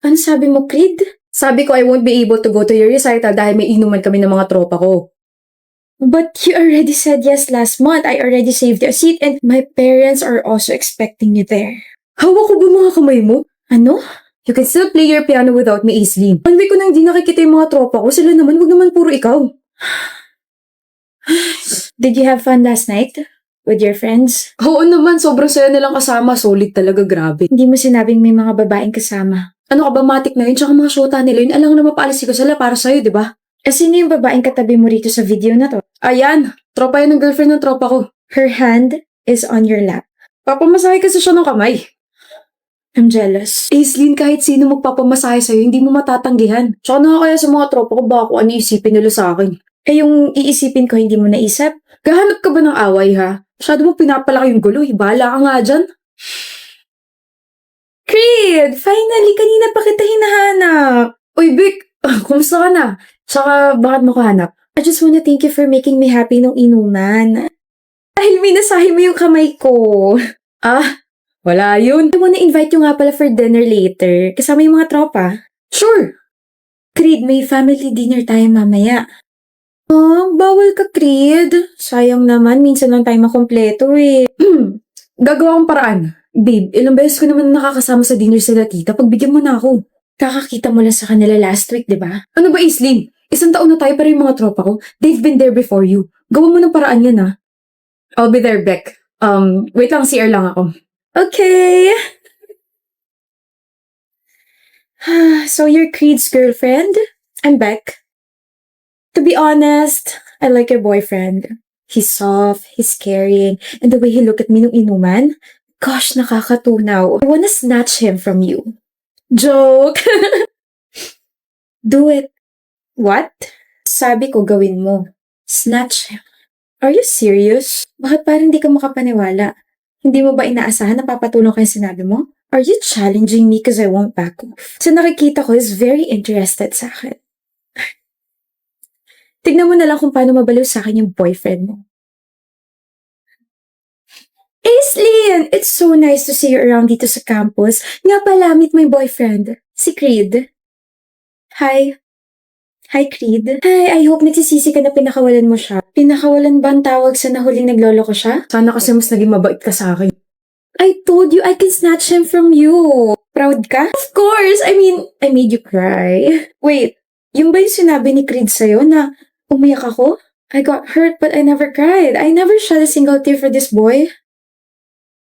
Ano sabi mo, Creed? Sabi ko I won't be able to go to your recital dahil may inuman kami ng mga tropa ko. But you already said yes last month. I already saved you a seat and my parents are also expecting you there. Hawak ko ba mga kamay mo? Ano? You can still play your piano without me, Aislinn. 1 week ko nang hindi nakikita yung mga tropa ko. Sila naman, wag naman puro ikaw. Did you have fun last night? With your friends? Oo naman, sobrang saya nilang kasama. Solid talaga, grabe. Hindi mo sinabing may mga babaeng kasama. Ano ka ba, matik na yun? Tsaka mga syota nila yun. Alam na mapaalisi ko sila para sa'yo, di ba? Sino yung babaeng katabi mo rito sa video na to? Ayan, tropa yan ng girlfriend ng tropa ko. Her hand is on your lap. Papamasahe kasi siya ng kamay. I'm jealous. Aislinn, kahit sino magpapamasahe sa'yo, hindi mo matatanggihan. Tsaka nakakaya sa mga tropa ko baka kung ano isipin nila sa akin. Yung iisipin ko hindi mo naisip? Gahanap ka ba ng away, ha? Masyado mo pinapalaki yung gulo, bahala ka nga dyan. Creed! Finally, kanina pa kita hinahanap. Uy, Vic! Kumusta ka na? Tsaka, bakit mo ko hanap? I just wanna thank you for making me happy nung inuman. Dahil minasahe mo yung kamay ko. Wala yun. I wanna invite you nga pala for dinner later. Kasama yung mga tropa. Sure! Creed, may family dinner tayo mamaya. Bawal ka, Creed. Sayang naman, minsan lang tayo makompleto eh. Gagawa kong paraan. Babe, ilang beses ko naman nakakasama sa dinner sila tita. Pagbigyan mo na ako. Kakakita mo lang sa kanila last week, di ba? Ano ba, Aislinn? 1 taon na tayo pero yung mga tropa ko, they've been there before you. Gawa mo ng paraan yan, ha? I'll be there, Beck. Wait lang, CR lang ako. Okay. So you're Creed's girlfriend? I'm Beck. To be honest, I like your boyfriend. He's soft, he's caring, and the way he looked at me nung inuman, gosh, nakakatunaw. I wanna snatch him from you. Joke! Do it. What? Sabi ko gawin mo. Snatch him. Are you serious? Bakit parang hindi ka makapaniwala? Hindi mo ba inaasahan na papatulong kayo sinabi mo? Are you challenging me because I won't back off? Sa nakikita ko is very interested sa akin. Tignan mo na lang kung paano mabaliw sa akin yung boyfriend mo. Aislinn! It's so nice to see you around dito sa campus. Nga pala, meet my boyfriend, si Creed. Hi. Hi, Creed. Hi, I hope nagsisisi ka na pinakawalan mo siya. Pinakawalan ba ang tawag sa nahuling naglolo ko siya? Sana kasi mas naging mabait ka sa akin. I told you I can snatch him from you. Proud ka? Of course! I made you cry. Wait, yung ba yung sinabi ni Creed sa'yo na umiyak ako? I got hurt but I never cried. I never shed a single tear for this boy.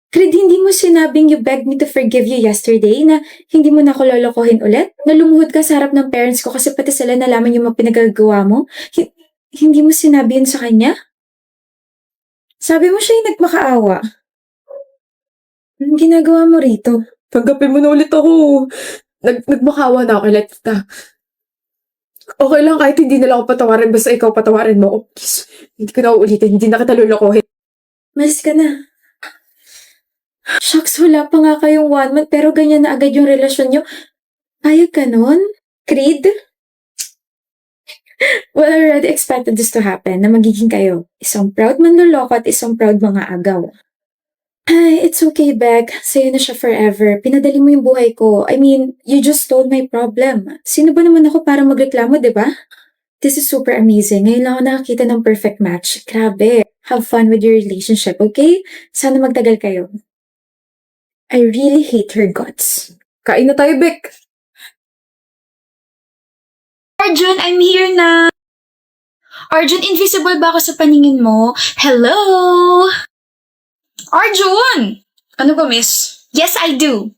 Creed, hindi mo sinabing you begged me to forgive you yesterday na hindi mo na ako lolokohin ulit? Na lumuhod ka sa harap ng parents ko kasi pati sila nalaman yung mga pinagagawa mo? Hindi mo sinabi yun sa kanya? Sabi mo siya yung nagmakaawa. Anong ginagawa mo rito? Tanggapin mo na ulit ako. Nagmakaawa na ako kay Tita. Okay lang kahit hindi nila ako patawarin basta ikaw patawarin mo ako. Please, hindi ko na uulitin. Hindi na kita lolokohin. Malis ka na. Shucks, wala pa nga kayong 1 month pero ganyan na agad yung relasyon nyo. Ayag ka nun? Creed? Well, I already expected this to happen na magiging kayo. Isang proud manloloko at isang proud mga agaw. Ay, it's okay, Beck. Sa'yo na siya forever. Pinadali mo yung buhay ko. You just told my problem. Sino ba naman ako para magreklamo, di ba? This is super amazing. Ngayon lang ako nakakita ng perfect match. Grabe. Have fun with your relationship, okay? Sana magtagal kayo. I really hate her guts. Kain na tayo, Beck. Arjun, I'm here na. Arjun, invisible ba ako sa paningin mo? Hello? Arjun! Ano ba, miss? Yes, I do.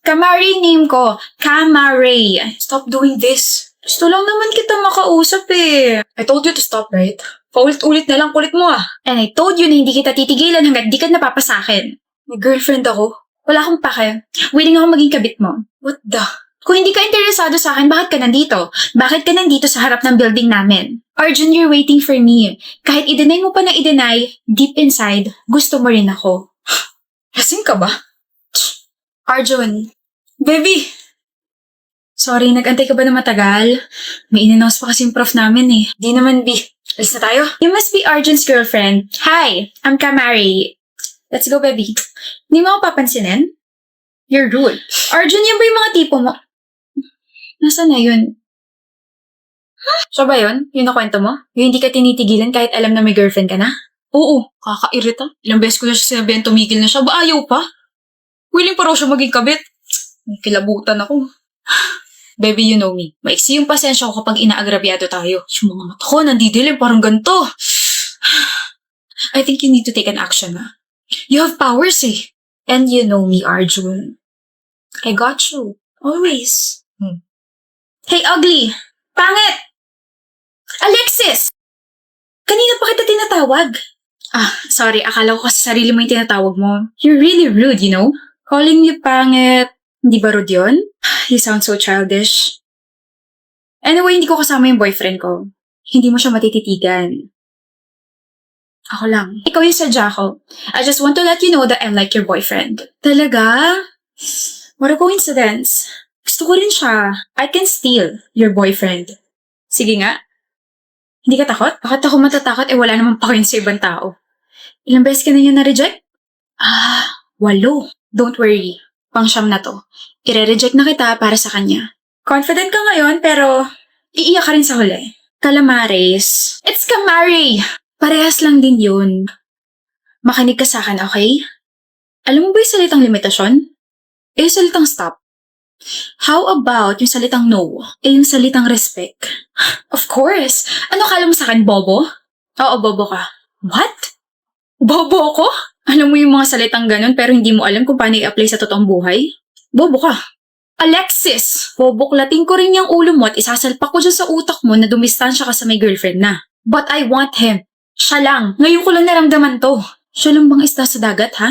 Kamari name ko. Kamari. Stop doing this. Gusto lang naman kita makausap eh. I told you to stop, right? Paulit-ulit na lang, kulit mo ah. And I told you na hindi kita titigilan hanggat di ka napapasakin. May girlfriend ako. Wala akong pake. Willing ako maging kabit mo. What the? Kung hindi ka interesado sa akin, bakit ka nandito? Bakit ka nandito sa harap ng building namin? Arjun, you're waiting for me. Kahit i-deny mo pa na i-deny, deep inside, gusto mo rin ako. Lasing ka ba? Arjun. Baby! Sorry, nag-antay ka ba na matagal? May in-announce pa kasi yung prof namin eh. Di naman, B. Alis na tayo? You must be Arjun's girlfriend. Hi, I'm Kamari. Let's go, baby. Hindi mo ako papansinin? You're rude. Arjun, yan ba yung mga tipo mo? Nasaan na yun? Siya ba yun? Yung nakwento mo? Yung hindi ka tinitigilan kahit alam na may girlfriend ka na? Oo, kakairita. Ilang beses ko na siya sinabihan tumigil na siya. Ba ayaw pa? Willing pa raw siya maging kabit. Kilabutan ako. Baby, you know me. Maiksi yung pasensya ko kapag inaagrabyado tayo. Yung mga mata ko, nandidilim, parang ganito. I think you need to take an action, ha? You have powers, eh. And you know me, Arjun. I got you. Always. Hey, ugly! Pangit! Alexis! Kanina pa kita tinatawag. Sorry. Akala ko kasi sarili mo yung tinatawag mo. You're really rude, you know? Calling me pangit. Hindi ba rude yun? You sound so childish. Anyway, hindi ko kasama yung boyfriend ko. Hindi mo siya matititigan. Ako lang. Ikaw yung sadya ko. I just want to let you know that I'm like your boyfriend. Talaga? What a coincidence. Gusto ko rin siya. I can steal your boyfriend. Sige nga. Hindi ka takot? Bakit ako matatakot? Wala naman pa kayo sa ibang tao. Ilang beses ka na niya na-reject? 8. Don't worry. Pang-siyam na to. Ire-reject na kita para sa kanya. Confident ka ngayon, pero iiyak ka rin sa huli. Calamares. It's Camare! Parehas lang din yun. Makinig ka sa akin, okay? Alam mo ba yung salitang limitasyon? Yung salitang stop. How about yung salitang no? Yung salitang respect? Of course! Ano kala mo sa akin, bobo? Oo, bobo ka. What? Bobo ako? Alam mo yung mga salitang ganun pero hindi mo alam kung paano i-apply sa totoong buhay? Bobo ka. Alexis! Boboklating ko rin yung ulo mo at isasalpak ko dyan sa utak mo na dumistansya ka sa may girlfriend na. But I want him. Siya lang. Ngayon ko lang naramdaman to. Siya lang bang isda sa dagat, ha?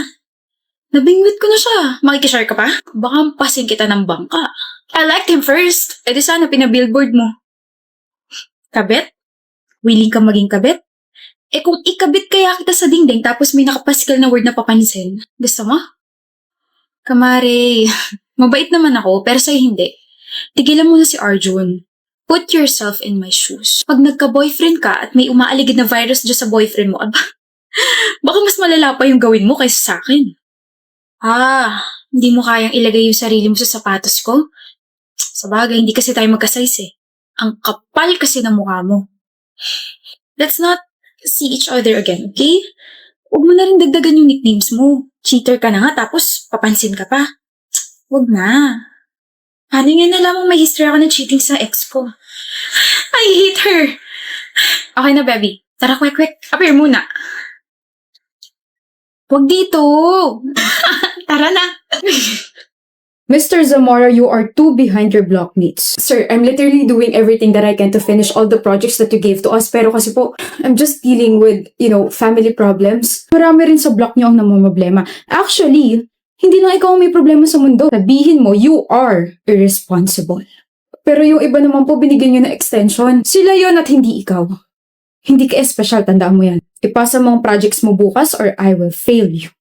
Nabingwit ko na siya. Makikishare ka pa? Baka pasin kita ng bangka. I liked him first. Di sana pinabillboard mo. Kabit? Willing ka maging kabit? Kung ikabit kaya kita sa dingding tapos may nakapasikal na word na papansin, gusto mo? Kamare, mabait naman ako pero sa'yo hindi. Tigilan mo na si Arjun. Put yourself in my shoes. Pag nagka-boyfriend ka at may umaaligid na virus dyan sa boyfriend mo, baka mas malala pa yung gawin mo kaysa sa akin. Hindi mo kayang ilagay yung sarili mo sa sapatos ko? Sabagay, hindi kasi tayo magka-size eh. Ang kapal kasi ng mukha mo. Let's not see each other again, okay? Huwag mo na rin dagdagan yung nicknames mo. Cheater ka na nga, tapos papansin ka pa. Huwag na. Paano nga na lamang may history ako ng cheating sa ex ko? I hate her! Okay na, baby. Tara, quick. Appear muna. Huwag dito! Tara na! Mr. Zamora, you are too behind your blockmates. Sir, I'm literally doing everything that I can to finish all the projects that you gave to us. Pero kasi po, I'm just dealing with, family problems. Marami rin sa block niyo ang namumroblema. Actually, hindi lang ikaw ang may problema sa mundo. Sabihin mo, you are irresponsible. Pero yung iba naman po, binigyan niyo ng extension. Sila yon at hindi ikaw. Hindi ka espesyal, tandaan mo yan. Ipasa mo ang projects mo bukas or I will fail you.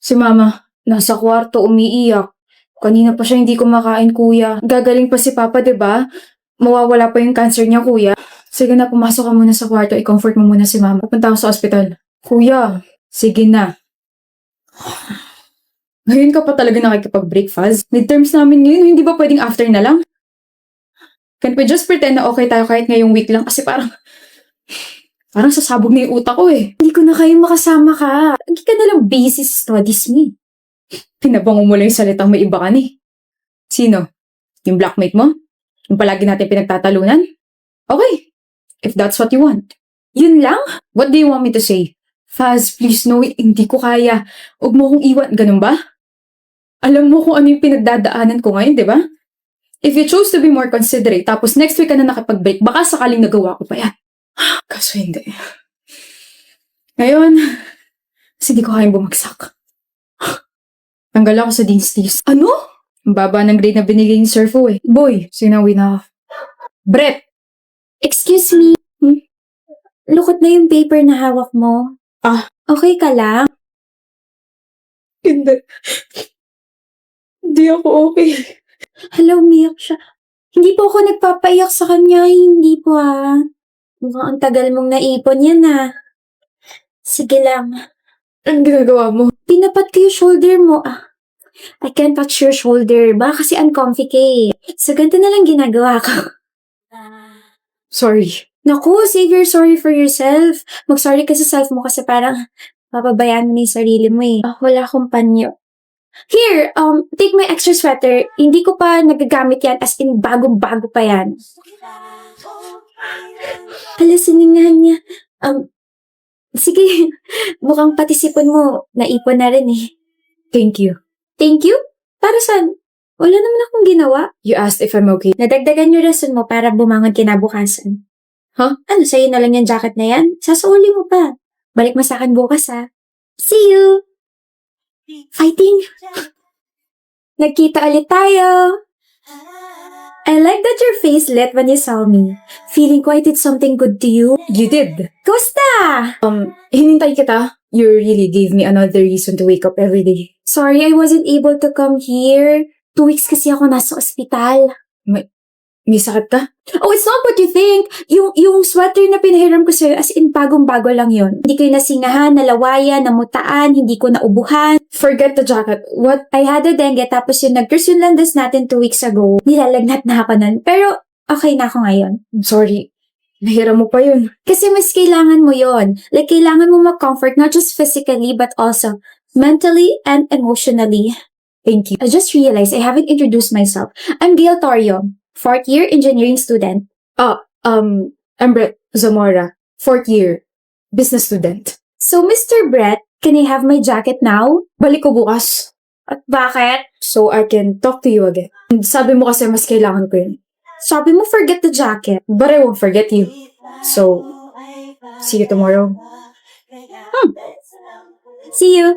Si Mama, nasa kwarto, umiiyak. Kanina pa siya hindi kumakain, kuya. Gagaling pa si Papa, 'di ba? Mawawala pa yung cancer niya, kuya. Sige na, pumasok ka muna sa kwarto. I-comfort mo muna si Mama. Pupunta ako sa ospital. Kuya, sige na. Ngayon ka pa talaga nakikipag-breakfast? Midterms namin ngayon, hindi ba pwedeng after na lang? Can't we just pretend na okay tayo kahit ngayong week lang? Kasi parang sasabog na yung utak ko eh. Hindi ko na kayo makasama ka. Lagi ka nalang busy sa studies mo. Pinabango mo lang yung salitang may iba ka ni. Sino? Yung blackmate mo? Yung palagi natin pinagtatalunan? Okay. If that's what you want. Yun lang? What do you want me to say? Faz, please no, hindi ko kaya. Huwag mo kong iwan. Ganun ba? Alam mo kung ano yung pinagdadaanan ko ngayon, di ba? If you choose to be more considerate, tapos next week ka na nakipag-break, baka sakaling nagawa ko pa yan. Kaso hindi. Ngayon, hindi ko kayang bumagsak. Tanggal ako sa Dean's List. Ano? Ang baba ng grade na binigay ni Sir Fu eh. Boy, sinawi na. Brett! Excuse me. Lukot na yung paper na hawak mo. Okay ka lang? Hindi. Hindi ako okay. Hello, umiyak siya. Hindi po ako nagpapaiyak sa kanya. Hindi po Mukhang ang tagal mong naipon yan Sige lang. Anong ginagawa mo? Pinapat ko yung shoulder mo I can't touch your shoulder. Baka kasi uncomfy ka eh. So, ganito na lang ginagawa ko. Sorry. Naku, save your sorry for yourself. Mag-sorry ka sa self mo kasi parang papabayaan mo na yung sarili mo eh. Wala akong panyo. Here, take my extra sweater. Hindi ko pa nagagamit yan as in bagong-bago pa yan. Hala, siningahan niya. Sige, mukhang pati sipon mo, naipon na rin eh. Thank you. Thank you? Para saan? Wala naman akong ginawa. You asked if I'm okay. Nadagdagan yung rason mo para bumangon kinabukasan. Huh? Ano, sa'yo na lang yung jacket na yan? Sasauli mo pa. Balik mo sa akin bukas ha. See you! Fighting! Nagkita ulit tayo! I like that your face lit when you saw me. Feeling ko I did something good to you. You did. Kumusta? Hinintay kita. You really gave me another reason to wake up every day. Sorry, I wasn't able to come here. 2 weeks kasi ako nasa ospital. May sakit ka? Oh, it's not what you think. Yung sweater na pinahiram ko sa'yo, as in bagong-bago lang yon. Hindi ko nasingahan, nalawayan, namutaan, hindi ko naubuhan. Forget the jacket. What? I had a dengue, tapos yung nag-curse yung landas natin 2 weeks ago. Nilalagnat na ako nun. Pero, okay na ako ngayon. I'm sorry. Nahiram mo pa yun. Kasi mas kailangan mo yon. Like, kailangan mo mag-comfort not just physically, but also mentally and emotionally. Thank you. I just realized I haven't introduced myself. I'm Gail Torio, 4th year engineering student. I'm Brett Zamora. 4th year. Business student. So, Mr. Brett, can I have my jacket now? Balik ko bukas. At bakit? So I can talk to you again. Sabi mo kasi mas kailangan ko yun. Sabi mo forget the jacket. But I won't forget you. So, see you tomorrow. See you.